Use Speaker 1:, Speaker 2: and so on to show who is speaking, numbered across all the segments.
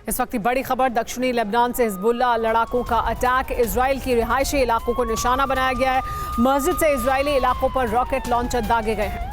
Speaker 1: इस वक्त की बड़ी खबर दक्षिणी लेबनान से हिजबुल्लाह लड़ाकों का अटैक। इजराइल की रिहायशी इलाकों को निशाना बनाया गया है। मस्जिद से इजरायली इलाकों पर रॉकेट लॉन्चर दागे गए हैं।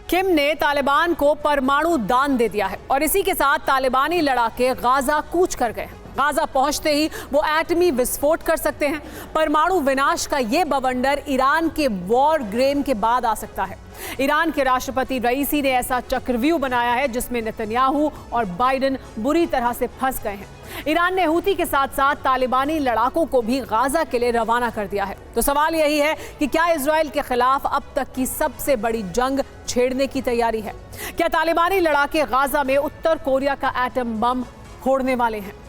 Speaker 1: किम ने तालिबान को परमाणु दान दे दिया है और इसी के साथ तालिबानी लड़ाके गाजा कूच कर गए हैं। गाजा पहुंचते ही वो एटमी विस्फोट कर सकते हैं। परमाणु विनाश का ये बवंडर ईरान के वॉर गेम के बाद आ सकता है। ईरान के राष्ट्रपति रईसी ने ऐसा चक्रव्यूह बनाया है जिसमें नेतन्याहू और बाइडेन बुरी तरह से फंस गए हैं। ईरान ने हूती के साथ साथ तालिबानी लड़ाकों को भी गाजा के लिए रवाना कर दिया है। तो सवाल यही है कि क्या इजराइल के खिलाफ अब तक की सबसे बड़ी जंग छेड़ने की तैयारी है? क्या तालिबानी लड़ाके गाजा में उत्तर कोरिया का एटम बम फोड़ने वाले हैं?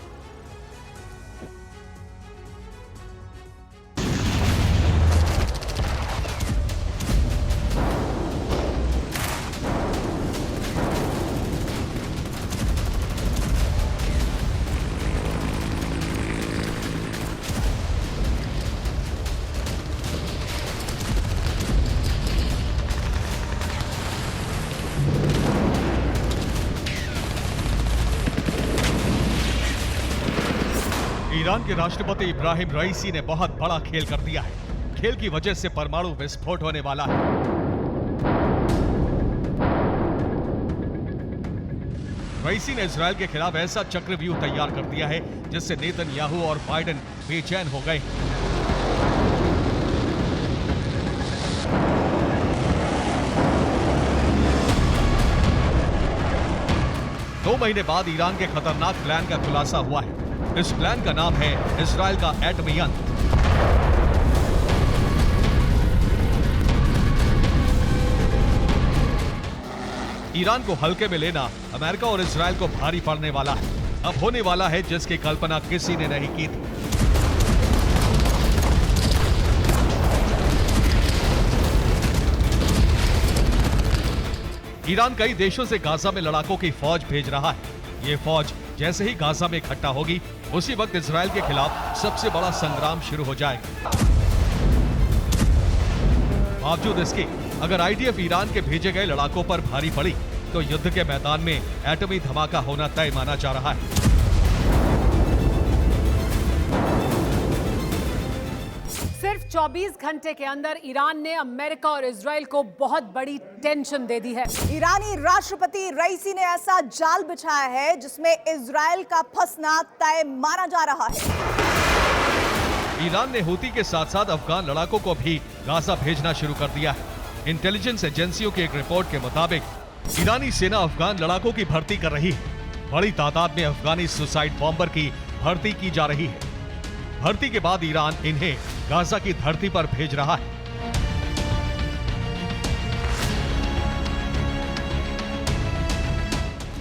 Speaker 2: ईरान के राष्ट्रपति इब्राहिम रईसी ने बहुत बड़ा खेल कर दिया है। खेल की वजह से परमाणु विस्फोट होने वाला है। रईसी ने इजरायल के खिलाफ ऐसा चक्रव्यूह तैयार कर दिया है जिससे नेतन्याहू और बाइडेन बेचैन हो गए। दो महीने बाद ईरान के खतरनाक प्लान का खुलासा हुआ है। इस प्लान का नाम है इजरायल का एटमी अंत। ईरान को हल्के में लेना अमेरिका और इजरायल को भारी पड़ने वाला है। अब होने वाला है जिसकी कल्पना किसी ने नहीं की थी। ईरान कई देशों से गाजा में लड़ाकों की फौज भेज रहा है। ये फौज जैसे ही गाजा में इकट्ठा होगी उसी वक्त इजरायल के खिलाफ सबसे बड़ा संग्राम शुरू हो जाएगा। बावजूद इसके अगर आईडीएफ ईरान के भेजे गए लड़ाकों पर भारी पड़ी तो युद्ध के मैदान में एटमी धमाका होना तय माना जा रहा है।
Speaker 1: सिर्फ 24 घंटे के अंदर ईरान ने अमेरिका और इजराइल को बहुत बड़ी टेंशन दे दी है।
Speaker 3: ईरानी राष्ट्रपति रईसी ने ऐसा जाल बिछाया है जिसमें इजराइल का फंसना तय माना जा रहा है।
Speaker 2: ईरान ने हूती के साथ साथ अफगान लड़ाकों को भी गाजा भेजना शुरू कर दिया है। इंटेलिजेंस एजेंसियों की एक रिपोर्ट के मुताबिक ईरानी सेना अफगान लड़ाकों की भर्ती कर रही है। बड़ी तादाद में अफगानी सुसाइड बॉम्बर की भर्ती की जा रही है। भर्ती के बाद ईरान इन्हें गाजा की धरती पर भेज रहा है।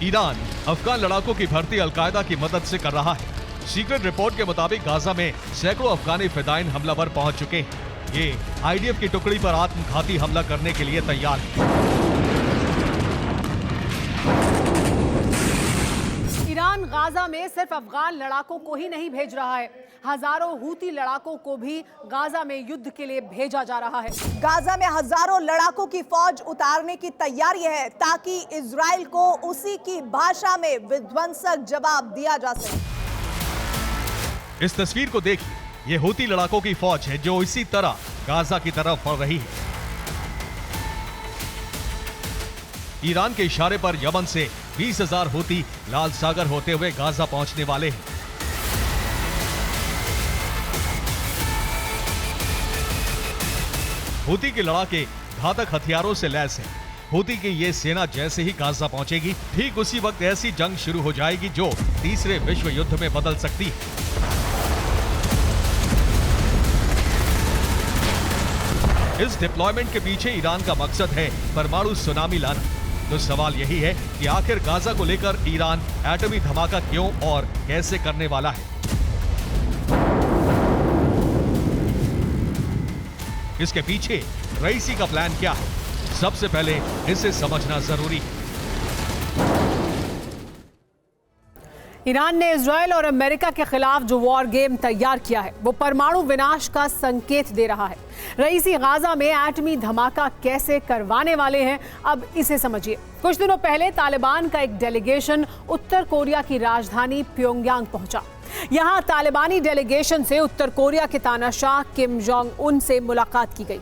Speaker 2: ईरान अफगान लड़ाकों की भर्ती अलकायदा की मदद से कर रहा है। सीक्रेट रिपोर्ट के मुताबिक गाजा में सैकड़ों अफगानी फिदायीन हमलावर पहुंच चुके हैं। ये आईडीएफ की टुकड़ी पर आत्मघाती हमला करने के लिए तैयार है।
Speaker 1: ईरान गाजा में सिर्फ अफगान लड़ाकों को ही नहीं भेज रहा है, हजारों हूती लड़ाकों को भी गाजा में युद्ध के लिए भेजा जा रहा है।
Speaker 3: गाजा में हजारों लड़ाकों की फौज उतारने की तैयारी है ताकि इजराइल को उसी की भाषा में विध्वंसक जवाब दिया जा सके।
Speaker 2: इस तस्वीर को देखिए, ये हूती लड़ाकों की फौज है जो इसी तरह गाजा की तरफ बढ़ रही है। ईरान के इशारे पर यमन से 20,000 हूती लाल सागर होते हुए गाजा पहुंचने वाले हैं। हूती के लड़ाके घातक हथियारों से लैस हैं। हूती की ये सेना जैसे ही गाजा पहुंचेगी ठीक उसी वक्त ऐसी जंग शुरू हो जाएगी जो तीसरे विश्व युद्ध में बदल सकती है। इस डिप्लॉयमेंट के पीछे ईरान का मकसद है परमाणु सुनामी लाना। तो सवाल यही है कि आखिर गाजा को लेकर ईरान एटमी धमाका क्यों और कैसे करने वाला है? इसके पीछे रईसी का प्लान क्या है? सबसे पहले इसे समझना जरूरी है।
Speaker 1: ईरान ने इजराइल और अमेरिका के खिलाफ जो वॉर गेम तैयार किया है वो परमाणु विनाश का संकेत दे रहा है। रईसी गाजा में एटमी धमाका कैसे करवाने वाले हैं, अब इसे समझिए। कुछ दिनों पहले तालिबान का एक डेलीगेशन उत्तर कोरिया की राजधानी प्योंगयांग पहुंचा। यहां तालिबानी डेलीगेशन से उत्तर कोरिया के तानाशाह किम जोंग उन से मुलाकात की गई।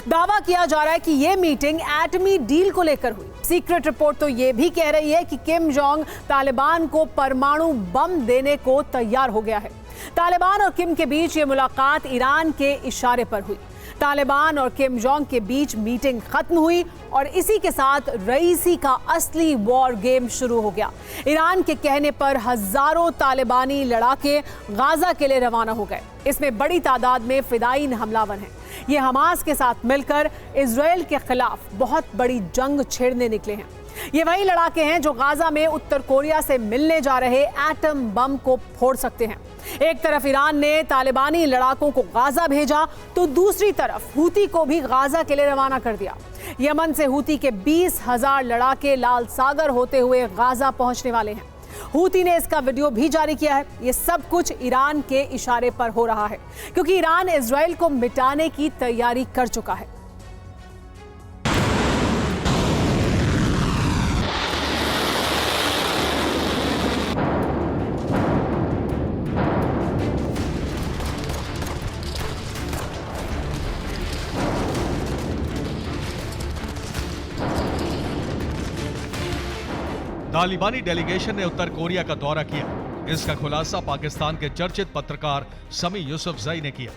Speaker 1: दावा किया जा रहा है कि यह मीटिंग एटमी डील को लेकर हुई। सीक्रेट रिपोर्ट तो यह भी कह रही है कि किम जोंग तालिबान को परमाणु बम देने को तैयार हो गया है। तालिबान और किम के बीच यह मुलाकात ईरान के इशारे पर हुई। तालिबान और किम जोंग के बीच मीटिंग खत्म हुई और इसी के साथ रईसी का असली वॉर गेम शुरू हो गया। ईरान के कहने पर हजारों तालिबानी लड़ाके गाजा के लिए रवाना हो गए। इसमें बड़ी तादाद में फिदायीन हमलावर हैं। ये हमास के साथ मिलकर इजराइल के खिलाफ बहुत बड़ी जंग छेड़ने निकले हैं। ये वही लड़ाके हैं जो गाजा में उत्तर कोरिया से मिलने जा रहे एटम बम को फोड़ सकते हैं। एक तरफ ईरान ने तालिबानी लड़ाकों को गाजा भेजा तो दूसरी तरफ हूती को भी गाजा के लिए रवाना कर दिया। यमन से हूती के 20,000 लड़ाके लाल सागर होते हुए गाजा पहुंचने वाले हैं। हूती ने इसका वीडियो भी जारी किया है। ये सब कुछ ईरान के इशारे पर हो रहा है क्योंकि ईरान इजराइल को मिटाने की तैयारी कर चुका है।
Speaker 2: तालिबानी डेलीगेशन ने उत्तर कोरिया का दौरा किया। इसका खुलासा पाकिस्तान के चर्चित पत्रकार समी यूसुफजई ने किया।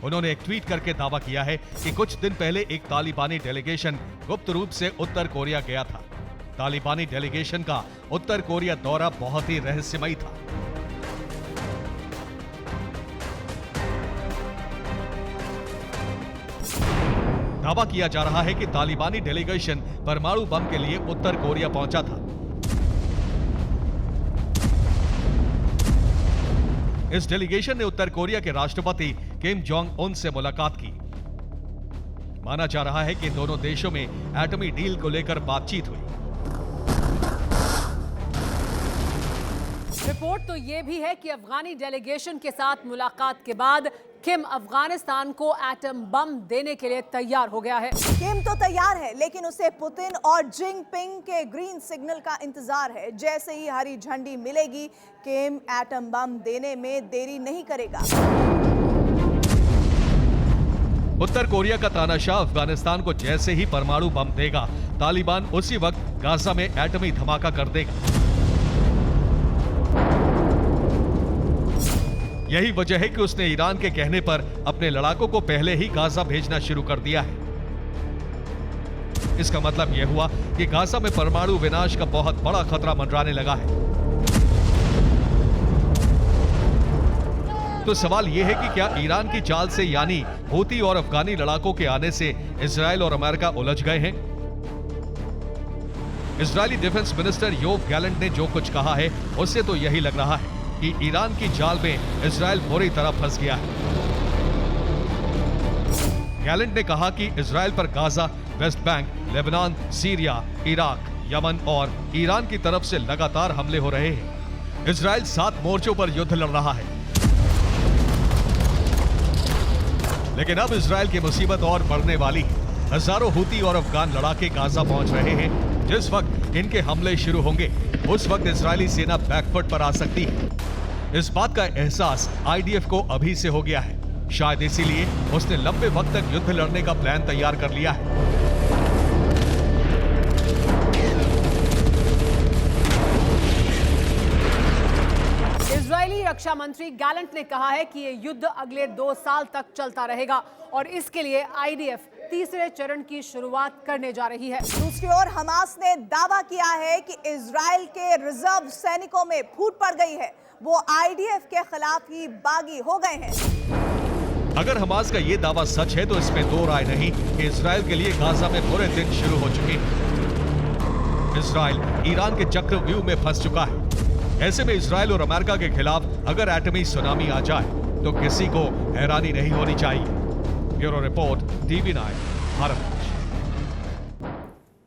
Speaker 2: उन्होंने एक ट्वीट करके दावा किया है कि कुछ दिन पहले एक तालिबानी डेलीगेशन गुप्त रूप से उत्तर कोरिया गया था। तालिबानी डेलीगेशन का उत्तर कोरिया दौरा बहुत ही रहस्यमयी था। दावा किया जा रहा है कि तालिबानी डेलीगेशन परमाणु बम के लिए उत्तर कोरिया पहुंचा था। इस डेलीगेशन ने उत्तर कोरिया के राष्ट्रपति किम जोंग उन से मुलाकात की। माना जा रहा है कि दोनों देशों में एटमी डील को लेकर बातचीत हुई।
Speaker 1: रिपोर्ट तो यह भी है कि अफगानी डेलीगेशन के साथ मुलाकात के बाद किम अफगानिस्तान को एटम बम देने के लिए तैयार हो गया है।
Speaker 3: किम तो तैयार है, लेकिन उसे पुतिन और जिनपिंग के ग्रीन सिग्नल का इंतजार है। जैसे ही हरी झंडी मिलेगी, किम एटम बम देने में देरी नहीं करेगा।
Speaker 2: उत्तर कोरिया का तानाशाह अफगानिस्तान को जैसे ही परमाणु बम देगा, तालिबान उसी वक्त गाजा में एटमी धमाका कर देगा। यही वजह है कि उसने ईरान के कहने पर अपने लड़ाकों को पहले ही गाजा भेजना शुरू कर दिया है। इसका मतलब यह हुआ कि गाजा में परमाणु विनाश का बहुत बड़ा खतरा मंडराने लगा है। तो सवाल यह है कि क्या ईरान की चाल से यानी हूती और अफगानी लड़ाकों के आने से इजराइल और अमेरिका उलझ गए हैं? Israeli defence minister Yoav Gallant ने जो कुछ कहा है उससे तो यही लग रहा है कि ईरान की जाल में इजराइल बुरी तरह फंस गया है। गैलेंट ने कहा कि इजराइल पर Gaza, West Bank, Lebanon, Syria, Iraq, Yemen और ईरान की तरफ से लगातार हमले हो रहे हैं। इजराइल 7 मोर्चों पर युद्ध लड़ रहा है। लेकिन अब इजराइल की मुसीबत और बढ़ने वाली है। हजारों हूती और अफगान लड़ाके गाजा पहुंच रहे हैं। जिस वक्त इनके हमले शुरू होंगे उस वक्त इजरायली सेना बैकफुट पर आ सकती है। इस बात का एहसास आईडीएफ को अभी से हो गया है। शायद इसीलिए उसने लंबे वक्त तक युद्ध लड़ने का प्लान तैयार कर लिया है।
Speaker 1: इजरायली रक्षा मंत्री गैलेंट ने कहा है कि यह युद्ध अगले 2 साल तक चलता रहेगा और इसके लिए आईडीएफ तीसरे चरण की शुरुआत करने जा रही है।
Speaker 3: दूसरी ओर हमास ने दावा किया है कि इजराइल के रिजर्व सैनिकों में फूट पड़ गई है। वो आईडीएफ के खिलाफ ही बागी हो गए हैं।
Speaker 2: अगर हमास का ये दावा सच है तो इसमें दो राय नहीं कि इजराइल के लिए गाजा में बुरे दिन शुरू हो चुके हैं। इजराइल ईरान के चक्रव्यूह में फंस चुका है। ऐसे में इजराइल और अमेरिका के खिलाफ अगर एटमी सुनामी आ जाए तो किसी को हैरानी नहीं होनी चाहिए। Bureau report, TV9, Bharat.